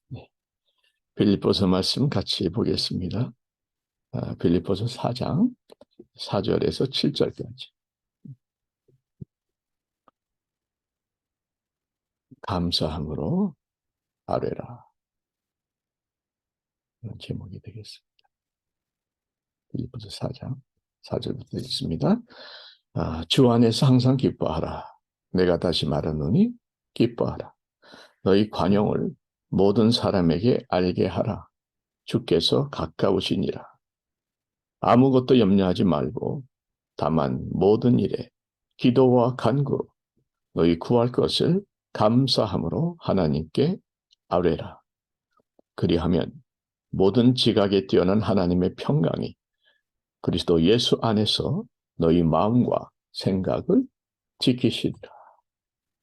네. 빌립보서 말씀 같이 보겠습니다. 빌립보서 4장 4절에서 7절까지. 감사함으로 아뢰라. 이런 제목이 되겠습니다. 빌립보서 4장 4절부터 읽습니다. 주 안에서 항상 기뻐하라. 내가 다시 말하노니 기뻐하라. 너희 관용을 모든 사람에게 알게 하라. 주께서 가까우시니라. 아무것도 염려하지 말고 다만 모든 일에 기도와 간구로 너희 구할 것을 감사함으로 하나님께 아뢰라. 그리하면 모든 지각에 뛰어난 하나님의 평강이 그리스도 예수 안에서 너희 마음과 생각을 지키시리라.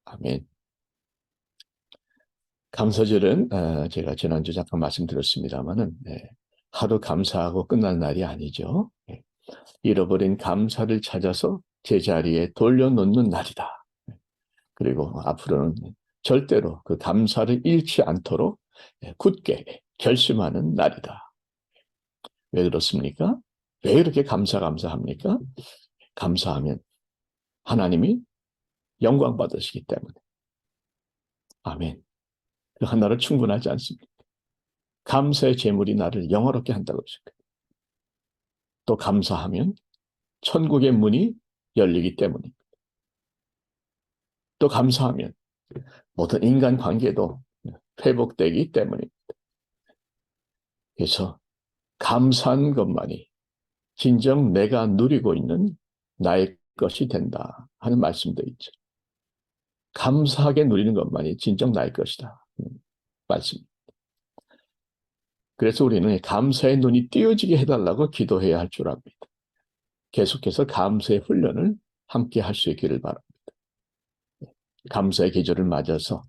아멘. 감사절은 제가 지난주 잠깐 말씀드렸습니다마는 하루 감사하고 끝날 날이 아니죠. 잃어버린 감사를 찾아서 제자리에 돌려놓는 날이다. 그리고 앞으로는 절대로 그 감사를 잃지 않도록 굳게 결심하는 날이다. 왜 그렇습니까? 왜 이렇게 감사합니까? 감사하면 하나님이 영광 받으시기 때문에. 아멘. 그 하나로 충분하지 않습니다. 감사의 제물이 나를 영화롭게 한다고 했습니다. 또 감사하면 천국의 문이 열리기 때문입니다. 또 감사하면 모든 인간 관계도 회복되기 때문입니다. 그래서 감사한 것만이 진정 내가 누리고 있는 나의 것이 된다 하는 말씀도 있죠. 감사하게 누리는 것만이 진정 나의 것이다. 말씀. 그래서 우리는 감사의 눈이 띄어지게 해달라고 기도해야 할 줄 압니다. 계속해서 감사의 훈련을 함께 할 수 있기를 바랍니다. 감사의 계절을 맞아서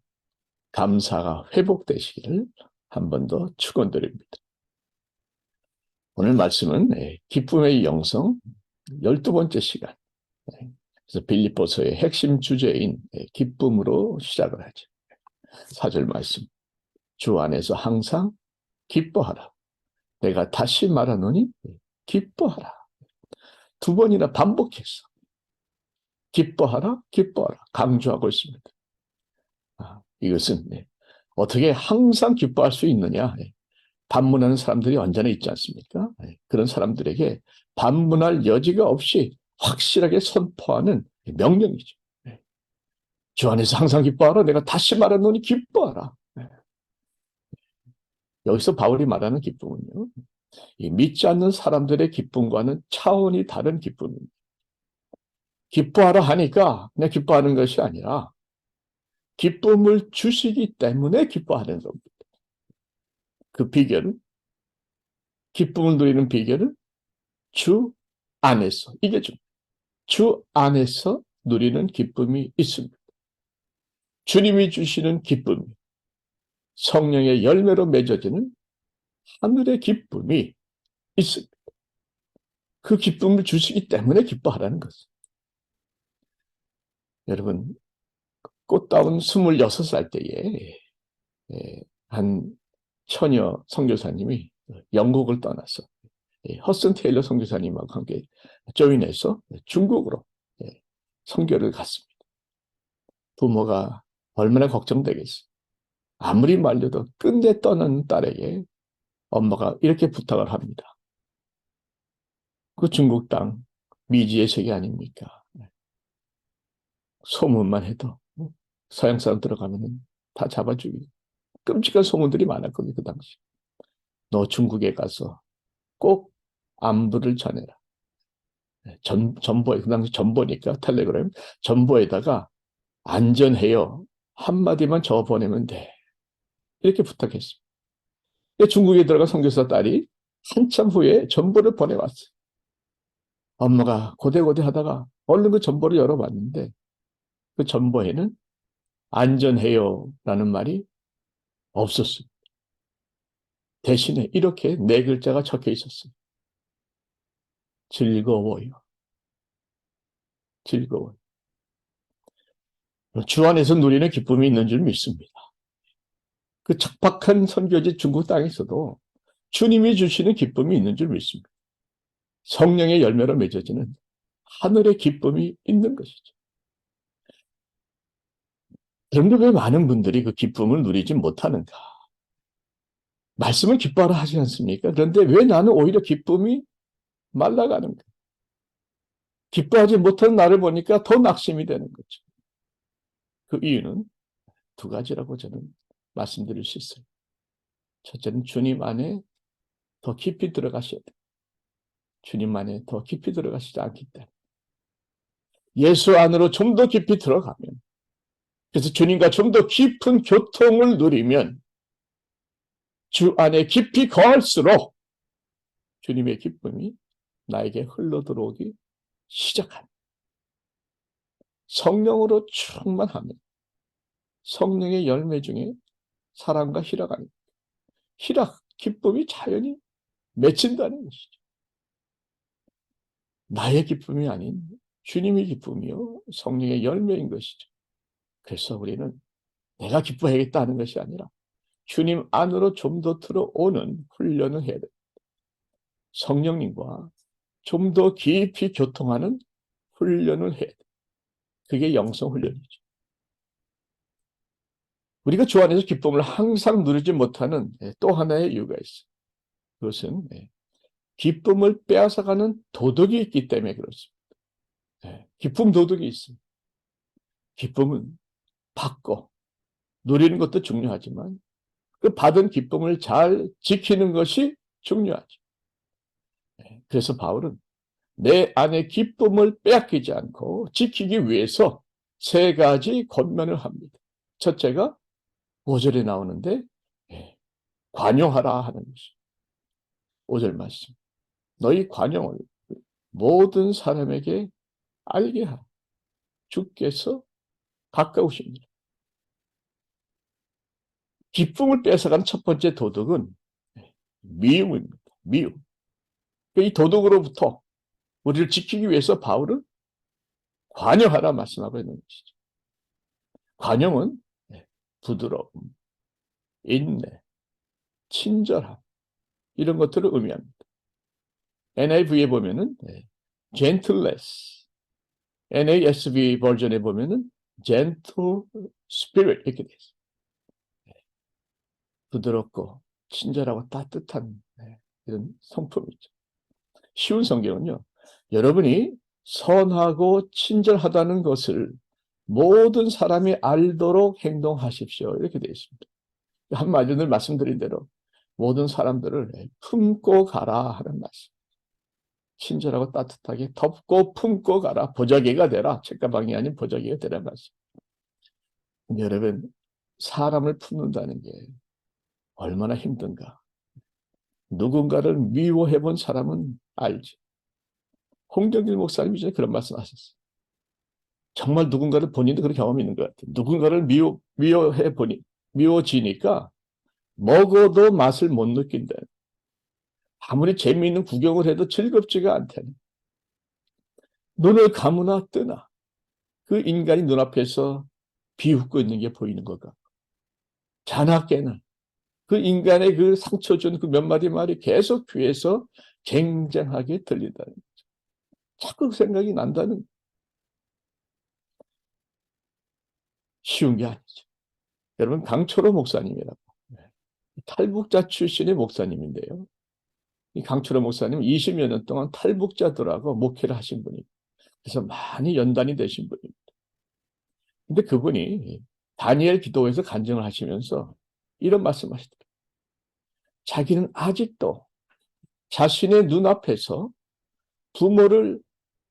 감사가 회복되시기를 한 번 더 축원드립니다. 오늘 말씀은 기쁨의 영성 12번째 시간. 그래서 빌립보서의 핵심 주제인 기쁨으로 시작을 하죠. 4절 말씀. 주 안에서 항상 기뻐하라. 내가 다시 말하노니 기뻐하라. 두 번이나 반복해서 기뻐하라, 기뻐하라 강조하고 있습니다. 이것은 어떻게 항상 기뻐할 수 있느냐. 반문하는 사람들이 언제나 있지 않습니까? 그런 사람들에게 반문할 여지가 없이 확실하게 선포하는 명령이죠. 주 안에서 항상 기뻐하라. 내가 다시 말하노니 기뻐하라. 여기서 바울이 말하는 기쁨은요. 믿지 않는 사람들의 기쁨과는 차원이 다른 기쁨입니다. 기뻐하라 하니까 그냥 기뻐하는 것이 아니라 기쁨을 주시기 때문에 기뻐하는 겁니다. 그 비결은 기쁨을 누리는 비결은 주 안에서 이게 주 안에서 누리는 기쁨이 있습니다. 주님이 주시는 기쁨이 성령의 열매로 맺어지는 하늘의 기쁨이 있습니다. 그 기쁨을 주시기 때문에 기뻐하라는 것입니다. 여러분 꽃다운 26살 때에 한 처녀 선교사님이 영국을 떠나서 허슨 테일러 선교사님하고 함께 조인해서 중국으로 선교를 갔습니다. 부모가 얼마나 걱정되겠어요. 아무리 말려도 끝내 떠나는 딸에게 엄마가 이렇게 부탁을 합니다. 그 중국 땅 미지의 세계 아닙니까? 소문만 해도 서양 사람 들어가면 다 잡아주기. 끔찍한 소문들이 많았거든요. 그 당시. 너 중국에 가서 꼭 안부를 전해라. 전보에, 그 당시 전보니까 텔레그램 전보에다가 안전해요. 한마디만 저 보내면 돼. 이렇게 부탁했습니다. 중국에 들어간 선교사 딸이 한참 후에 전보를 보내왔어요. 엄마가 고대고대 하다가 얼른 그 전보를 열어봤는데 그 전보에는 안전해요 라는 말이 없었어요. 대신에 이렇게 네 글자가 적혀 있었어요. 즐거워요. 즐거워요. 주 안에서 누리는 기쁨이 있는 줄 믿습니다. 그 척박한 선교지 중국 땅에서도 주님이 주시는 기쁨이 있는 줄 믿습니다. 성령의 열매로 맺어지는 하늘의 기쁨이 있는 것이죠. 그런데 왜 많은 분들이 그 기쁨을 누리지 못하는가? 말씀은 기뻐하라 하지 않습니까? 그런데 왜 나는 오히려 기쁨이 말라가는가? 기뻐하지 못하는 나를 보니까 더 낙심이 되는 거죠. 그 이유는 두 가지라고 저는 말씀드릴 수 있어요. 첫째는 주님 안에 더 깊이 들어가셔야 돼요. 주님 안에 더 깊이 들어가시지 않기 때문에. 예수 안으로 좀 더 깊이 들어가면, 그래서 주님과 좀 더 깊은 교통을 누리면 주 안에 깊이 거할수록 주님의 기쁨이 나에게 흘러들어오기 시작합니다. 성령으로 충만하면 성령의 열매 중에 사랑과 희락 아닙니다. 희락, 기쁨이 자연히 맺힌다는 것이죠. 나의 기쁨이 아닌 주님의 기쁨이요 성령의 열매인 것이죠. 그래서 우리는 내가 기뻐야겠다는 것이 아니라 주님 안으로 좀 더 들어오는 훈련을 해야 됩니다. 성령님과 좀 더 깊이 교통하는 훈련을 해야 돼요. 그게 영성 훈련이죠. 우리가 주 안에서 기쁨을 항상 누리지 못하는 또 하나의 이유가 있어요. 그것은 기쁨을 빼앗아가는 도덕이 있기 때문에 그렇습니다. 기쁨 도덕이 있습니다. 기쁨은 받고 누리는 것도 중요하지만 그 받은 기쁨을 잘 지키는 것이 중요하죠. 그래서 바울은 내 안에 기쁨을 빼앗기지 않고 지키기 위해서 세 가지 권면을 합니다. 첫째가 5절에 나오는데 관용하라 하는 것입니다. 5절 말씀. 너희 관용을 모든 사람에게 알게 하라. 주께서 가까우십니다. 기쁨을 뺏어간 첫 번째 도덕은 미움입니다. 미움. 이 도덕으로부터 우리를 지키기 위해서 바울은 관용하라 말씀하고 있는 것이죠. 관용은 부드러움, 인내, 친절함 이런 것들을 의미합니다. NIV에 보면은 gentleness, NASB 버전에 보면은 gentle spirit 이렇게 돼 있어요. 부드럽고 친절하고 따뜻한 이런 성품이죠. 쉬운 성경은요. 여러분이 선하고 친절하다는 것을 모든 사람이 알도록 행동하십시오. 이렇게 되어 있습니다. 한마디로 늘 말씀드린 대로 모든 사람들을 품고 가라 하는 말씀. 친절하고 따뜻하게 덮고 품고 가라. 보자기가 되라. 책가방이 아닌 보자기가 되라 말씀. 여러분, 사람을 품는다는 게 얼마나 힘든가. 누군가를 미워해 본 사람은 알지. 홍정길 목사님이 전에 그런 말씀 하셨어요. 정말 누군가를 본인도 그런 경험이 있는 것 같아요. 누군가를 미워해 보니, 미워지니까 먹어도 맛을 못 느낀다. 아무리 재미있는 구경을 해도 즐겁지가 않다니. 눈을 감으나 뜨나 그 인간이 눈앞에서 비웃고 있는 게 보이는 것 같고 자나 깨나 그 인간의 그 상처 준 그 몇 마디 말이 계속 귀에서 쟁쟁하게 들린다는 거죠. 자꾸 그 생각이 난다는 쉬운 게 아니죠. 여러분 강철호 목사님이라고 탈북자 출신의 목사님인데요. 이 강철호 목사님 20여 년 동안 탈북자들하고 목회를 하신 분이고 그래서 많이 연단이 되신 분입니다. 근데 그분이 다니엘 기도에서 간증을 하시면서 이런 말씀하시더라고요. 자기는 아직도 자신의 눈앞에서 부모를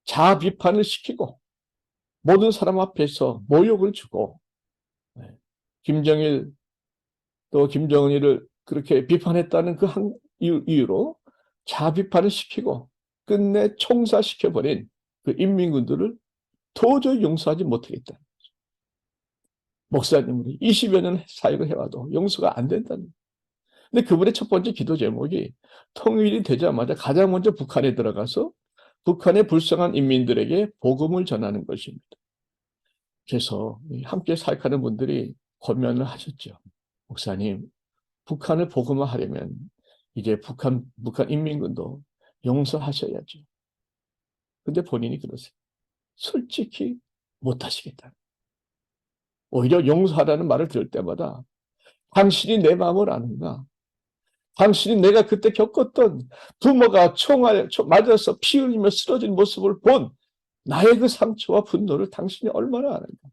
자비판을 시키고 모든 사람 앞에서 모욕을 주고 김정일 또 김정은이를 그렇게 비판했다는 그 한 이유로 자비판을 시키고 끝내 총사시켜버린 그 인민군들을 도저히 용서하지 못하겠다. 목사님으로 20여 년 사역을 해와도 용서가 안 된다는 거예요. 근데 그분의 첫 번째 기도 제목이 통일이 되자마자 가장 먼저 북한에 들어가서 북한의 불쌍한 인민들에게 복음을 전하는 것입니다. 그래서 함께 사역하는 분들이 권면을 하셨죠. 목사님, 북한을 복음화하려면 이제 북한 인민군도 용서하셔야죠. 근데 본인이 그러세요. 솔직히 못하시겠다. 오히려 용서하라는 말을 들을 때마다 당신이 내 마음을 아는가? 당신이 내가 그때 겪었던 부모가 총알 맞아서 피 흘리며 쓰러진 모습을 본 나의 그 상처와 분노를 당신이 얼마나 아는가?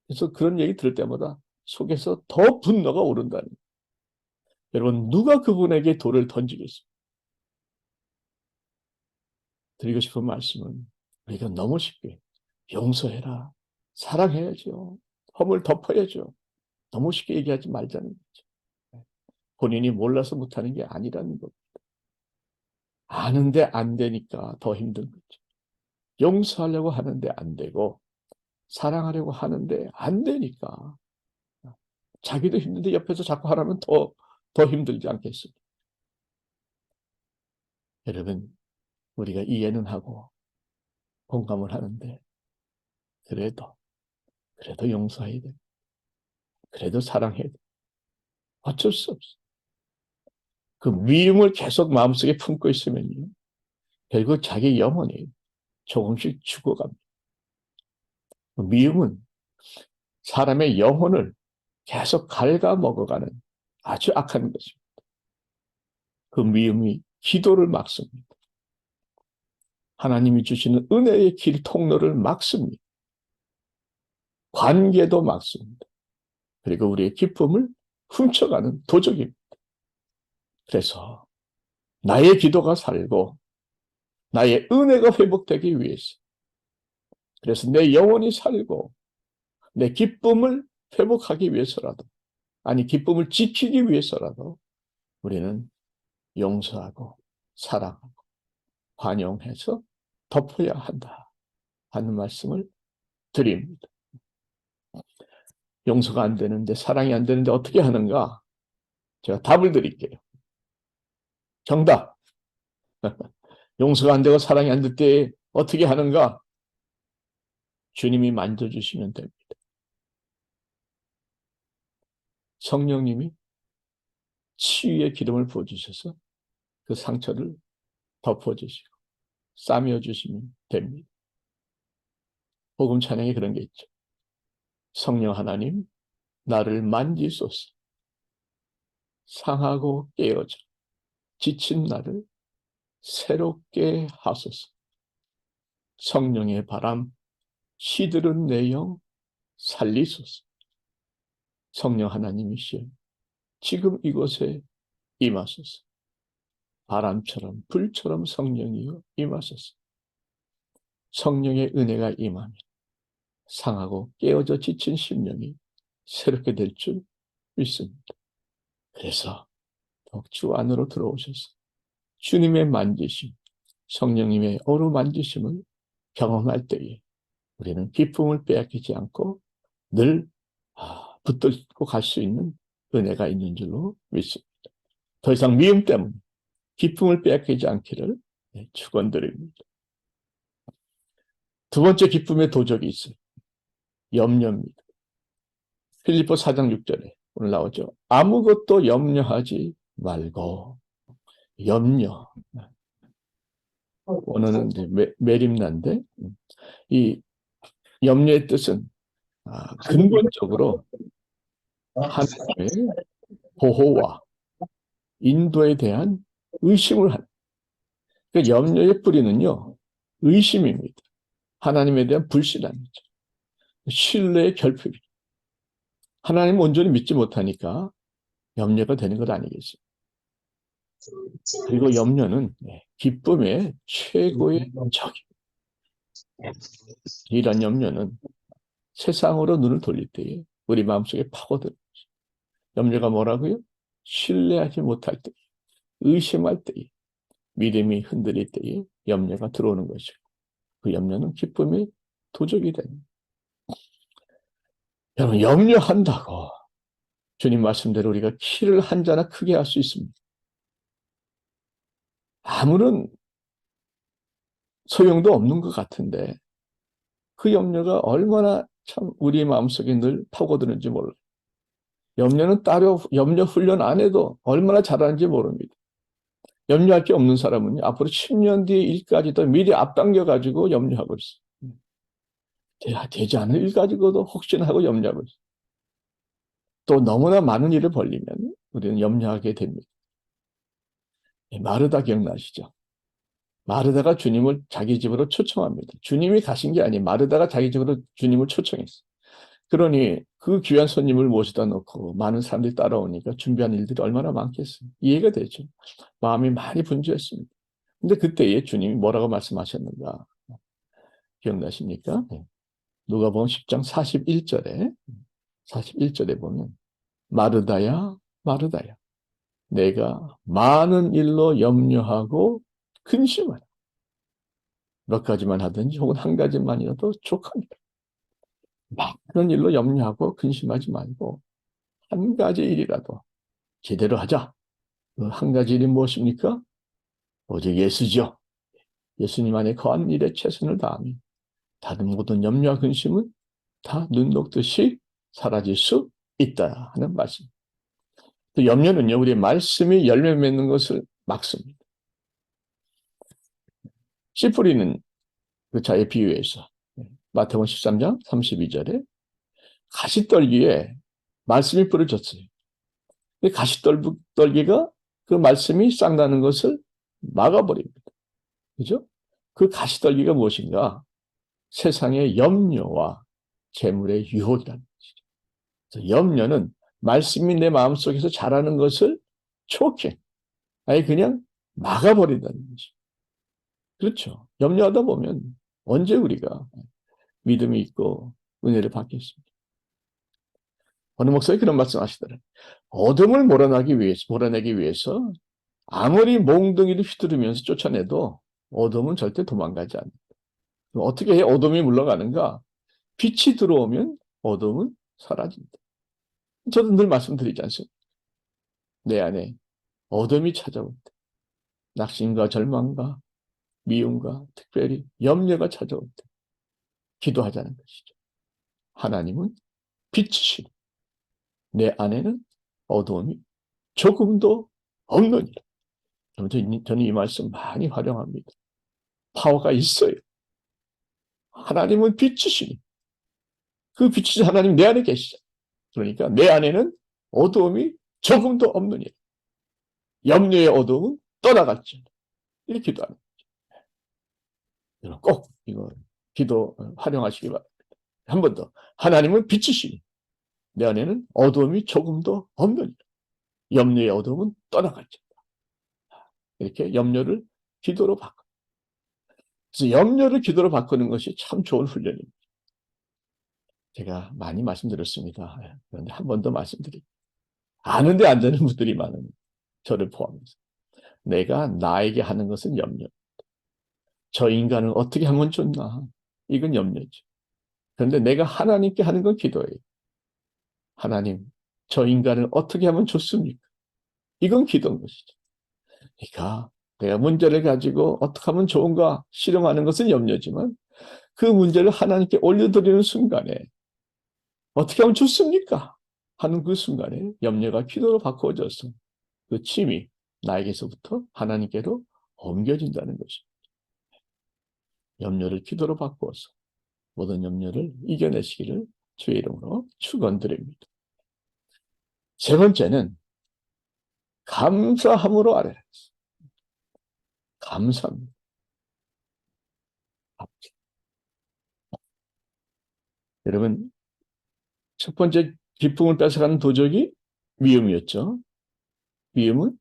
그래서 그런 얘기 들을 때마다 속에서 더 분노가 오른다는 거예요. 여러분, 누가 그분에게 돌을 던지겠습니까? 드리고 싶은 말씀은 우리가 너무 쉽게 용서해라, 사랑해야죠, 허물 덮어야죠. 너무 쉽게 얘기하지 말자는 거죠. 본인이 몰라서 못하는 게 아니라는 겁니다. 아는데 안 되니까 더 힘든 거죠. 용서하려고 하는데 안 되고 사랑하려고 하는데 안 되니까 자기도 힘든데 옆에서 자꾸 하라면 더 힘들지 않겠습니까? 여러분, 우리가 이해는 하고 공감을 하는데 그래도 용서해야 돼. 그래도 사랑해야 돼. 어쩔 수 없어. 그 미움을 계속 마음속에 품고 있으면요, 결국 자기 영혼이 조금씩 죽어갑니다. 미움은 사람의 영혼을 계속 갉아먹어가는 아주 악한 것입니다. 그 미움이 기도를 막습니다. 하나님이 주시는 은혜의 길 통로를 막습니다. 관계도 막습니다. 그리고 우리의 기쁨을 훔쳐가는 도적입니다. 그래서 나의 기도가 살고 나의 은혜가 회복되기 위해서, 그래서 내 영혼이 살고 내 기쁨을 회복하기 위해서라도, 아니 기쁨을 지키기 위해서라도 우리는 용서하고 사랑하고 관용해서 덮어야 한다 하는 말씀을 드립니다. 용서가 안 되는데, 사랑이 안 되는데 어떻게 하는가? 제가 답을 드릴게요. 정답. 용서가 안 되고 사랑이 안 될 때 어떻게 하는가? 주님이 만져주시면 됩니다. 성령님이 치유의 기름을 부어주셔서 그 상처를 덮어주시고 싸매어주시면 됩니다. 복음 찬양에 그런 게 있죠. 성령 하나님, 나를 만지소서. 상하고 깨어져 지친 나를 새롭게 하소서. 성령의 바람, 시들은 내 영 살리소서. 성령 하나님이시여, 지금 이곳에 임하소서. 바람처럼 불처럼 성령이여 임하소서. 성령의 은혜가 임하면 상하고 깨어져 지친 심령이 새롭게 될 줄 믿습니다. 그래서 더욱 주 안으로 들어오셔서 주님의 만지심, 성령님의 어루만지심을 경험할 때에 우리는 기쁨을 빼앗기지 않고 늘 붙들고 갈 수 있는 은혜가 있는 줄로 믿습니다. 더 이상 미움 때문에 기쁨을 빼앗기지 않기를 축원드립니다. 두 번째 기쁨의 도적이 있어요. 염려입니다. 필리포 4장 6절에 오늘 나오죠. 아무것도 염려하지 말고. 염려. 오늘은 이제 메림나인데, 이 염려의 뜻은 근본적으로 하나님의 보호와 인도에 대한 의심을 하는. 그러니까 염려의 뿌리는요, 의심입니다. 하나님에 대한 불신함이죠. 신뢰의 결핍이죠. 하나님 온전히 믿지 못하니까 염려가 되는 것 아니겠습니까? 그리고 염려는 기쁨의 최고의 적입니다. 이런 염려는 세상으로 눈을 돌릴 때에 우리 마음속에 파고들어요. 염려가 뭐라고요? 신뢰하지 못할 때, 의심할 때에, 믿음이 흔들릴 때에 염려가 들어오는 것이고, 그 염려는 기쁨의 도적이 됩니다. 여러분, 염려한다고 주님 말씀대로 우리가 키를 한 자나 크게 할 수 있습니다. 아무런 소용도 없는 것 같은데 그 염려가 얼마나 참 우리 마음속에 늘 파고드는지 몰라요. 염려는 따로 염려 훈련 안 해도 얼마나 잘하는지 모릅니다. 염려할 게 없는 사람은요, 앞으로 10년 뒤에 일까지도 미리 앞당겨가지고 염려하고 있어요. 되지 않을 일 가지고도 혹시나 하고 염려하고 있어요. 또 너무나 많은 일을 벌리면 우리는 염려하게 됩니다. 마르다 기억나시죠? 마르다가 주님을 자기 집으로 초청합니다. 주님이 가신 게 아니에요. 마르다가 자기 집으로 주님을 초청했어요. 그러니 그 귀한 손님을 모시다 놓고 많은 사람들이 따라오니까 준비한 일들이 얼마나 많겠어요. 이해가 되죠. 마음이 많이 분주했습니다. 근데 그때에 주님이 뭐라고 말씀하셨는가 기억나십니까? 누가복음 10장 41절에 보면 마르다야 마르다야 내가 많은 일로 염려하고 근심하라. 몇 가지만 하든지 혹은 한 가지만이라도 족합니다. 많은 일로 염려하고 근심하지 말고 한 가지 일이라도 제대로 하자. 그 한 가지 일이 무엇입니까? 오직 예수죠. 예수님 안에 거한 일에 최선을 다하면 다른 모든 염려와 근심은 다 눈 녹듯이 사라질 수 있다 하는 말씀. 또 염려는요, 우리 말씀이 열매 맺는 것을 막습니다. 씨 뿌리는 그 자의 비유에서 마태복음 13장 32절에 가시떨기에 말씀이 뿌려졌어요. 가시떨기가 그 말씀이 싹나는 것을 막아버립니다. 그죠? 그 가시떨기가 무엇인가? 세상의 염려와 재물의 유혹이라는 것이죠. 염려는 말씀이 내 마음속에서 자라는 것을 촉해, 아니 그냥 막아버린다는 것이죠. 그렇죠. 염려하다 보면 언제 우리가 믿음이 있고 은혜를 받겠습니까? 어느 목사님 그런 말씀 하시더라고요. 어둠을 몰아내기 위해서 아무리 몽둥이를 휘두르면서 쫓아내도 어둠은 절대 도망가지 않는다. 어떻게 해 어둠이 물러가는가? 빛이 들어오면 어둠은 사라진다. 저도 늘 말씀드리지 않습니까? 내 안에 어둠이 찾아올 때, 낙심과 절망과 미움과 특별히 염려가 찾아올 때 기도하자는 것이죠. 하나님은 빛이시니 내 안에는 어두움이 조금도 없느니라. 저는 이 말씀 많이 활용합니다. 파워가 있어요. 하나님은 빛이시니 그 빛이신 하나님 내 안에 계시죠. 그러니까 내 안에는 어두움이 조금도 없느니라. 염려의 어두움은 떠나갔죠. 이렇게 기도하는 거죠. 꼭 이거 기도 활용하시기 바랍니다. 한 번 더. 하나님은 빛이시니 내 안에는 어두움이 조금도 없느니라. 염려의 어두움은 떠나갔죠. 이렇게 염려를 기도로 바꿔. 그래서 염려를 기도로 바꾸는 것이 참 좋은 훈련입니다. 제가 많이 말씀드렸습니다. 그런데 한 번 더 말씀드립니다. 아는데 안 되는 분들이 많은 저를 포함해서. 내가 나에게 하는 것은 염려. 저 인간을 어떻게 하면 좋나? 이건 염려죠. 그런데 내가 하나님께 하는 건 기도예요. 하나님, 저 인간을 어떻게 하면 좋습니까? 이건 기도인 것이죠. 그러니까 내가 문제를 가지고 어떻게 하면 좋은가 실험하는 것은 염려지만 그 문제를 하나님께 올려드리는 순간에 어떻게 하면 좋습니까? 하는 그 순간에 염려가 기도로 바꿔져서 그 침이 나에게서부터 하나님께로 옮겨진다는 것입니다. 염려를 기도로 바꾸어서 모든 염려를 이겨내시기를 주의 이름으로 축원드립니다. 세 번째는 감사함으로 아뢰라. 감사합니다. 여러분, 첫 번째 기쁨을 뺏어가는 도적이 미움이었죠. 미움은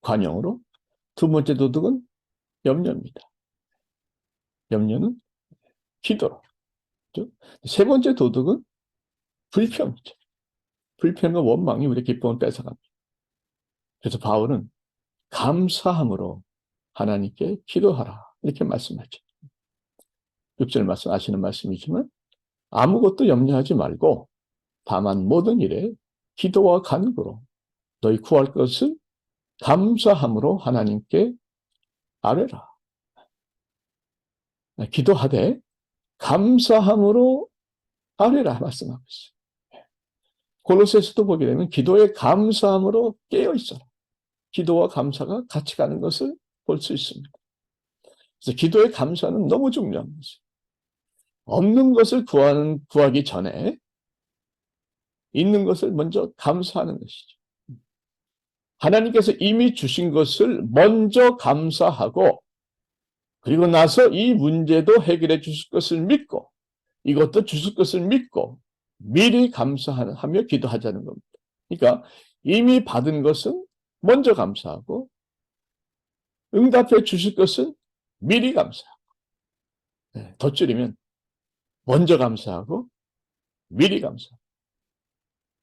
관용으로. 두 번째 도둑은 염려입니다. 염려는 기도로. 그렇죠? 세 번째 도둑은 불평이죠. 불평과 원망이 우리 기쁨을 뺏어갑니다. 그래서 바울은 감사함으로 하나님께 기도하라 이렇게 말씀하죠. 6절 말씀 아시는 말씀이지만 아무것도 염려하지 말고 다만 모든 일에 기도와 간구로 너희 구할 것을 감사함으로 하나님께 아뢰라. 기도하되 감사함으로 아뢰라 말씀하고 있어요. 골로새서도 보게 되면 기도의 감사함으로 깨어 있어라. 기도와 감사가 같이 가는 것을 볼 수 있습니다. 그래서 기도의 감사는 너무 중요한 것이죠. 없는 것을 구하기 전에 있는 것을 먼저 감사하는 것이죠. 하나님께서 이미 주신 것을 먼저 감사하고 그리고 나서 이 문제도 해결해 주실 것을 믿고 이것도 주실 것을 믿고 미리 감사하며 기도하자는 겁니다. 그러니까 이미 받은 것은 먼저 감사하고 응답해 주실 것은 미리 감사하고 더 줄이면 먼저 감사하고 미리 감사하고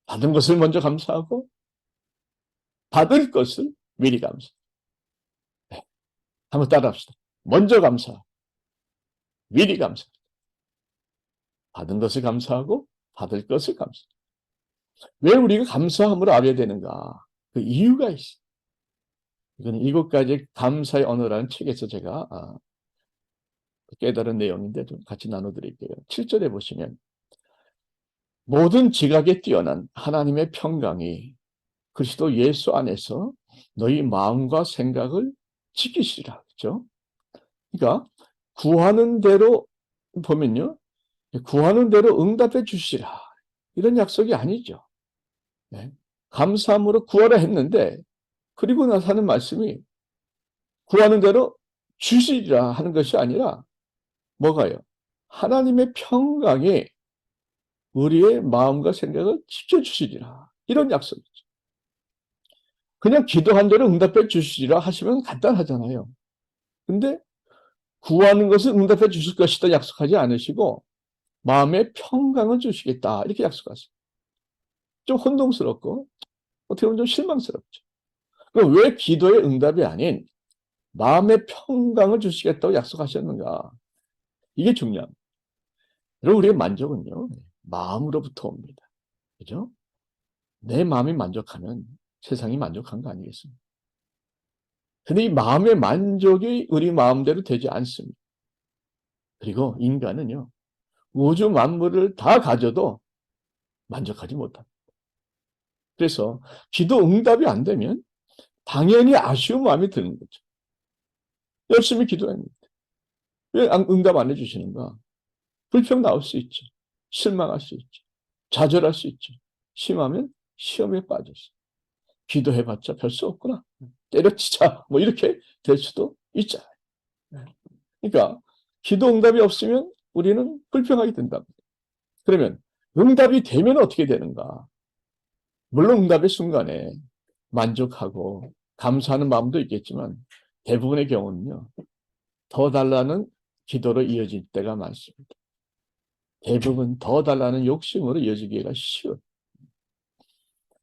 받은 것을 먼저 감사하고 받을 것을 미리 감사하고 한번 따라합시다. 먼저 감사, 미리 감사. 받은 것을 감사하고 받을 것을 감사. 왜 우리가 감사함으로 알아야 되는가? 그 이유가 있어. 이건 7가지 감사의 언어라는 책에서 제가 깨달은 내용인데 좀 같이 나눠드릴게요. 7절에 보시면 모든 지각에 뛰어난 하나님의 평강이 그리스도 예수 안에서 너희 마음과 생각을 지키시리라. 그렇죠? 그러니까 구하는 대로 보면요. 구하는 대로 응답해 주시라. 이런 약속이 아니죠. 네. 감사함으로 구하라 했는데 그리고 나서 하는 말씀이 구하는 대로 주시리라 하는 것이 아니라 뭐가요? 하나님의 평강이 우리의 마음과 생각을 지켜주시리라. 이런 약속이죠. 그냥 기도한 대로 응답해 주시리라 하시면 간단하잖아요. 근데 구하는 것을 응답해 주실 것이다 약속하지 않으시고 마음의 평강을 주시겠다 이렇게 약속하세요. 좀 혼동스럽고 어떻게 보면 좀 실망스럽죠. 그럼 왜 기도의 응답이 아닌 마음의 평강을 주시겠다고 약속하셨는가? 이게 중요합니다. 여러분 우리의 만족은요. 마음으로부터 옵니다. 그죠? 내 마음이 만족하면 세상이 만족한 거 아니겠습니까? 근데 이 마음의 만족이 우리 마음대로 되지 않습니다. 그리고 인간은요. 우주 만물을 다 가져도 만족하지 못합니다. 그래서 기도 응답이 안 되면 당연히 아쉬운 마음이 드는 거죠. 열심히 기도합니다. 왜 응답 안 해주시는가? 불평 나올 수 있죠. 실망할 수 있죠. 좌절할 수 있죠. 심하면 시험에 빠졌어. 기도해봤자 별 수 없구나. 때려치자. 뭐 이렇게 될 수도 있잖아요. 그러니까 기도 응답이 없으면 우리는 불평하게 된다. 그러면 응답이 되면 어떻게 되는가? 물론 응답의 순간에 만족하고 감사하는 마음도 있겠지만 대부분의 경우는요. 더 달라는 기도로 이어질 때가 많습니다. 대부분 더 달라는 욕심으로 이어지기가 쉬워요.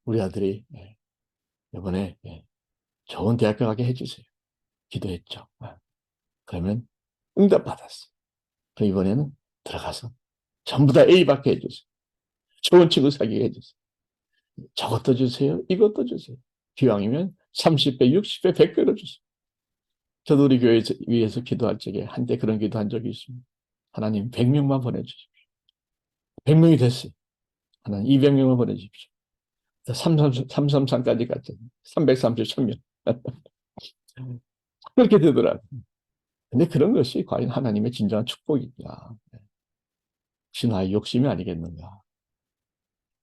우리 아들이 이번에 좋은 대학교 가게 해주세요. 기도했죠. 그러면 응답받았어요. 그럼 이번에는 들어가서 전부 다 A 받게 해주세요. 좋은 친구 사귀게 해주세요. 저것도 주세요. 이것도 주세요. 기왕이면 30배, 60배, 100배로 주세요. 저도 우리 교회 위해서 기도할 적에 한때 그런 기도한 적이 있습니다. 하나님 100명만 보내주십시오. 100명이 됐어요. 하나님 200명만 보내주십시오. 333까지 갔죠. 330, 1000명. 그렇게 되더라고요. 근데 그런 것이 과연 하나님의 진정한 축복인가? 혹시 나의 욕심이 아니겠는가?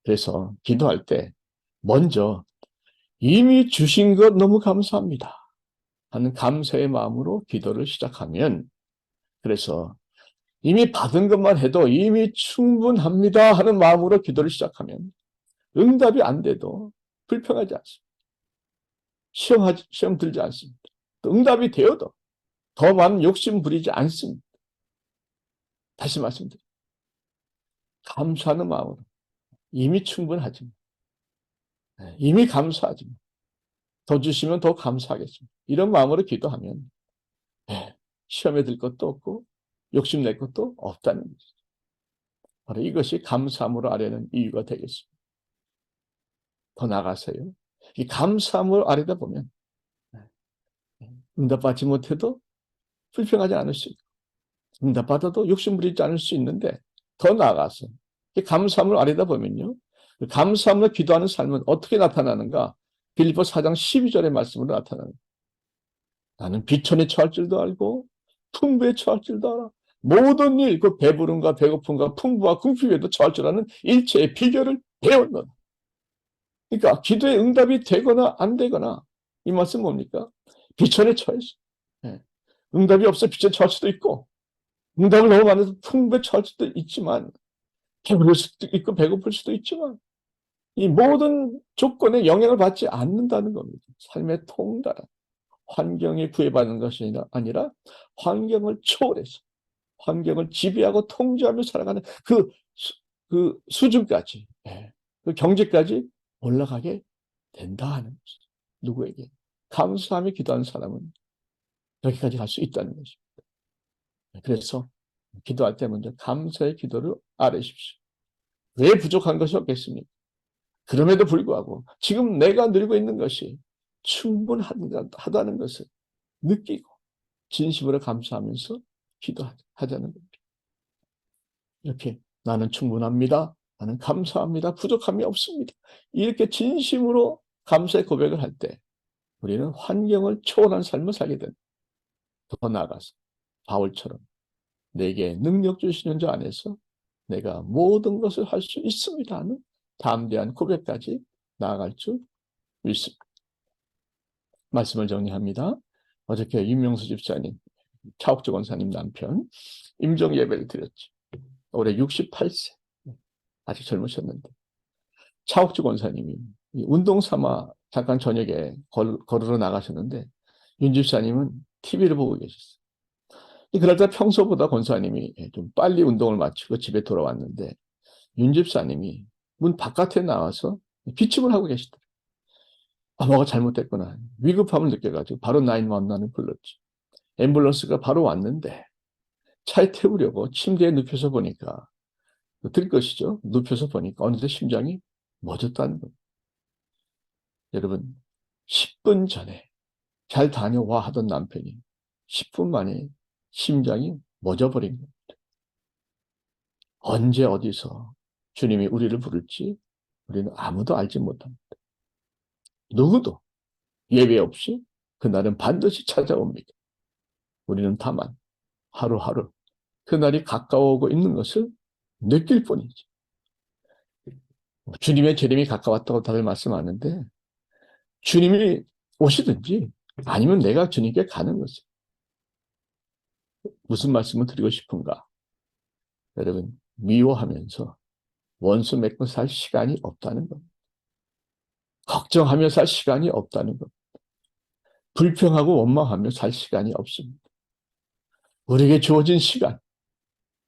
그래서 기도할 때 먼저 이미 주신 것 너무 감사합니다 하는 감사의 마음으로 기도를 시작하면 그래서 이미 받은 것만 해도 이미 충분합니다 하는 마음으로 기도를 시작하면 응답이 안 돼도 불평하지 않습니다. 시험 들지 않습니다. 또 응답이 되어도 더 많은 욕심 부리지 않습니다. 다시 말씀드립니다. 감사하는 마음으로 이미 충분하지만 이미 감사하지만 더 주시면 더 감사하겠습니다. 이런 마음으로 기도하면 시험에 들 것도 없고 욕심낼 것도 없다는 것이죠. 바로 이것이 감사함으로 아뢰는 이유가 되겠습니다. 더 나가서요. 이 감사함을 아뢰다 보면 응답받지 못해도 불평하지 않을 수 있고 응답받아도 욕심 부리지 않을 수 있는데 더 나아가서 이 감사함을 아뢰다 보면요. 감사함으로 기도하는 삶은 어떻게 나타나는가? 빌립보 4장 12절의 말씀으로 나타나는 거예요. 나는 비천에 처할 줄도 알고 풍부에 처할 줄도 알아. 모든 일, 그 배부름과 배고픔과 풍부와 궁핍에도 처할 줄 아는 일체의 비결을 배웠노라. 그러니까 기도의 응답이 되거나 안 되거나 이 말씀 뭡니까? 비천에 처해서 응답이 없어 비천에 처할 수도 있고 응답을 너무 많이 해서 풍부에 처할 수도 있지만 배부를 수도 있고 배고플 수도 있지만 이 모든 조건에 영향을 받지 않는다는 겁니다. 삶의 통달한 환경에 구애받는 것이 아니라 환경을 초월해서 환경을 지배하고 통제하며 살아가는 그 수준까지 그 경지까지 올라가게 된다 하는 것이죠. 누구에게? 감사하며 기도하는 사람은 여기까지 갈 수 있다는 것입니다. 그래서 기도할 때 먼저 감사의 기도를 아뢰십시오. 왜 부족한 것이 없겠습니까? 그럼에도 불구하고 지금 내가 누리고 있는 것이 충분하다는 것을 느끼고 진심으로 감사하면서 기도하자는 겁니다. 이렇게 나는 충분합니다. 나는 감사합니다. 부족함이 없습니다. 이렇게 진심으로 감사의 고백을 할 때 우리는 환경을 초월한 삶을 살게 된다. 더 나아가서 바울처럼 내게 능력 주시는 자 안에서 내가 모든 것을 할 수 있습니다 하는 담대한 고백까지 나아갈 줄 믿습니다. 말씀을 정리합니다. 어저께 임명수 집사님, 차옥주 권사님 남편 임종 예배를 드렸죠. 올해 68세, 아직 젊으셨는데 차옥주 권사님이 운동 삼아 잠깐 저녁에 걸으러 나가셨는데 윤 집사님은 TV를 보고 계셨어요. 그럴 때 평소보다 권사님이 좀 빨리 운동을 마치고 집에 돌아왔는데 윤 집사님이 문 바깥에 나와서 기침을 하고 계시더라고요. 뭐가 잘못됐구나. 위급함을 느껴가지고 바로 911을 불렀죠. 앰뷸런스가 바로 왔는데 차에 태우려고 침대에 눕혀서 보니까 들 것이죠. 눕혀서 보니까 어느새 심장이 멎었다는 겁니다. 여러분 10분 전에 잘 다녀와 하던 남편이 10분 만에 심장이 멎어버린 겁니다. 언제 어디서 주님이 우리를 부를지 우리는 아무도 알지 못합니다. 누구도 예외 없이 그날은 반드시 찾아옵니다. 우리는 다만 하루하루 그날이 가까워오고 있는 것을 느낄 뿐이지. 주님의 재림이 가까웠다고 다들 말씀하는데 주님이 오시든지 아니면 내가 주님께 가는 것이 무슨 말씀을 드리고 싶은가? 여러분 미워하면서 원수 맺고 살 시간이 없다는 겁니다. 걱정하며 살 시간이 없다는 겁니다. 불평하고 원망하며 살 시간이 없습니다. 우리에게 주어진 시간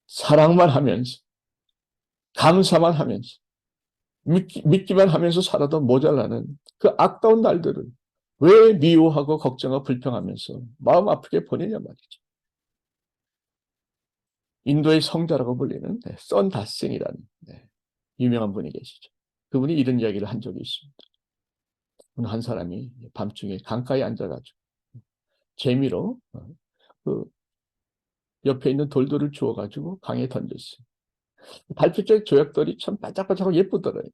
사랑만 하면서 감사만 하면서 믿기만 하면서 살아도 모자라는 그 아까운 날들을 왜 미워하고 걱정하고 불평하면서 마음 아프게 보내냐 말이죠. 인도의 성자라고 불리는 선 닷슨이라는 유명한 분이 계시죠. 그분이 이런 이야기를 한 적이 있습니다. 한 사람이 밤중에 강가에 앉아가지고 재미로 그 옆에 있는 돌들을 주워가지고 강에 던졌어요. 달빛의 조약돌이 참 반짝반짝하고 예쁘더라고요.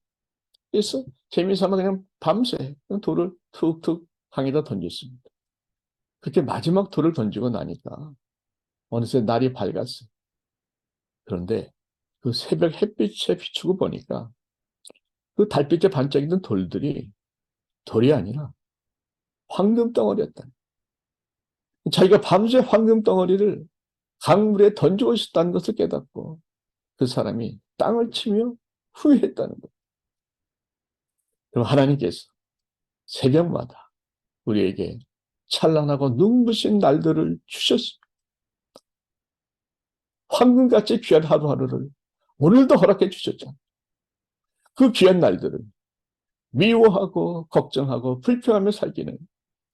그래서 재미삼아 그냥 밤새 돌을 툭툭 강에다 던졌습니다. 그렇게 마지막 돌을 던지고 나니까 어느새 날이 밝았어요. 그런데 그 새벽 햇빛에 비추고 보니까 그 달빛에 반짝이던 돌들이 돌이 아니라 황금 덩어리였다. 자기가 밤새 황금 덩어리를 강물에 던지고 있었다는 것을 깨닫고 그 사람이 땅을 치며 후회했다는 것. 그럼 하나님께서 새벽마다 우리에게 찬란하고 눈부신 날들을 주셨습니다. 황금같이 귀한 하루하루를 오늘도 허락해 주셨잖아요. 그 귀한 날들을 미워하고 걱정하고 불평하며 살기는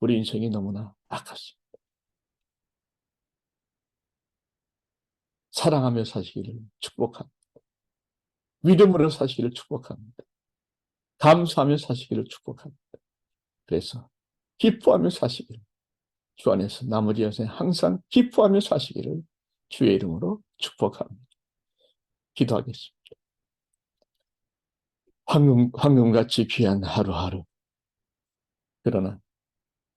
우리 인생이 너무나 아깝습니다. 사랑하며 사시기를 축복합니다. 믿음으로 사시기를 축복합니다. 감사하며 사시기를 축복합니다. 그래서 기뻐하며 사시기를 주 안에서 나머지 여생 항상 기뻐하며 사시기를 주의 이름으로 축복합니다. 기도하겠습니다. 황금같이 귀한 하루하루. 그러나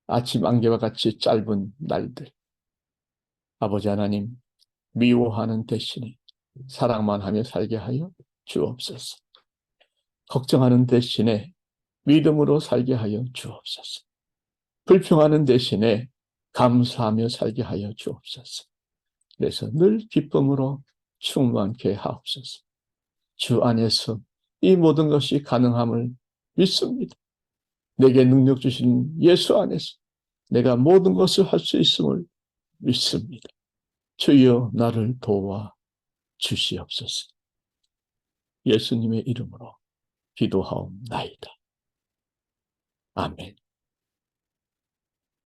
아침 안개와 같이 짧은 날들, 아버지 하나님, 미워하는 대신에 사랑만 하며 살게 하여 주옵소서. 걱정하는 대신에 믿음으로 살게 하여 주옵소서. 불평하는 대신에 감사하며 살게 하여 주옵소서. 그래서 늘 기쁨으로 충만케 하옵소서. 주 안에서 이 모든 것이 가능함을 믿습니다. 내게 능력 주신 예수 안에서 내가 모든 것을 할 수 있음을 믿습니다. 주여 나를 도와 주시옵소서. 예수님의 이름으로 기도하옵나이다. 아멘.